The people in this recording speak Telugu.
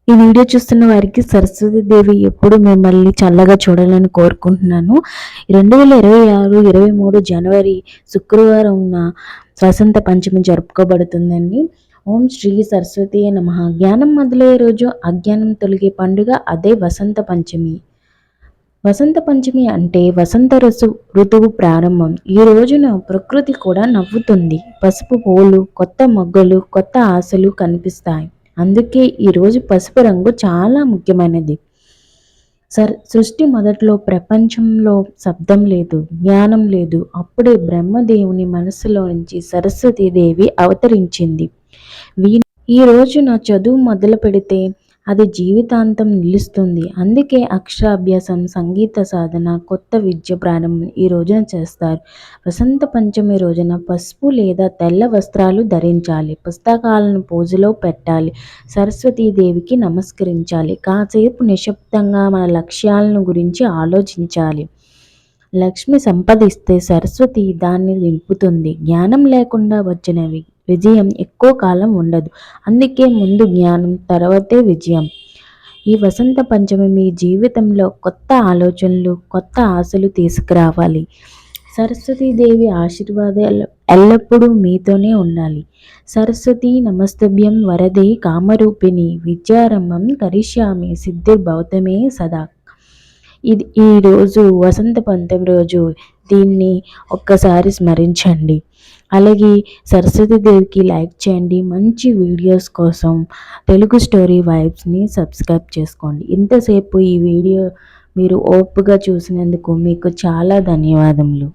ఈ వీడియో చూస్తున్న వారికి సరస్వతీదేవి ఎప్పుడు మిమ్మల్ని చల్లగా చూడాలని కోరుకుంటున్నాను. 2026, 23 జనవరి శుక్రవారంన వసంత పంచమి జరుపుకోబడుతుందండి. ఓం శ్రీ సరస్వతీయే నమః. జ్ఞానం మొదలయ్యే రోజు అజ్ఞానం తొలగే పండుగ, అదే వసంత పంచమి. వసంత పంచమి అంటే వసంత ఋతువు ప్రారంభం. ఈ రోజున ప్రకృతి కూడా నవ్వుతుంది. పసుపు పూలు, కొత్త మొగ్గలు, కొత్త ఆశలు కనిపిస్తాయి. అందుకే ఈరోజు పసుపు రంగు చాలా ముఖ్యమైనది. సృష్టి మొదట్లో ప్రపంచంలో శబ్దం లేదు, జ్ఞానం లేదు. అప్పుడే బ్రహ్మదేవుని మనసులో నుంచి సరస్వతీదేవి అవతరించింది. ఈ రోజున చదువు మొదలు పెడితే అది జీవితాంతం నిలుస్తుంది. అందుకే అక్షరాభ్యాసం, సంగీత సాధన, కొత్త విద్య ప్రారంభం ఈ రోజున చేస్తారు. వసంత పంచమి రోజున పసుపు లేదా తెల్ల వస్త్రాలు ధరించాలి. పుస్తకాలను పూజలో పెట్టాలి. సరస్వతీదేవికి నమస్కరించాలి. కాసేపు నిశ్శబ్దంగా మన లక్ష్యాలను గురించి ఆలోచించాలి. లక్ష్మి సంపదిస్తే సరస్వతి దాన్ని నింపుతుంది. జ్ఞానం లేకుండా వచ్చినవి విజయం ఎక్కువ కాలం ఉండదు. అందుకే ముందు జ్ఞానం, తర్వాతే విజయం. ఈ వసంత పంచమి మీ జీవితంలో కొత్త ఆలోచనలు, కొత్త ఆశలు తీసుకురావాలి. సరస్వతీదేవి ఆశీర్వాదాలు ఎల్లప్పుడూ మీతోనే ఉండాలి. సరస్వతి నమస్తభ్యం వరదే కామరూపిణి విద్యారంభం కరిష్యామి సిద్ధిర్భవతమే సదా. ఈరోజు వసంత పంచమి రోజు దీన్ని ఒక్కసారి స్మరించండి. అలాగే సరస్వతీదేవికి లైక్ చేయండి. మంచి వీడియోస్ కోసం తెలుగు స్టోరీ వైబ్స్ని సబ్స్క్రైబ్ చేసుకోండి. ఇంతసేపు ఈ వీడియో మీరు ఓపుగా చూసినందుకు మీకు చాలా ధన్యవాదములు.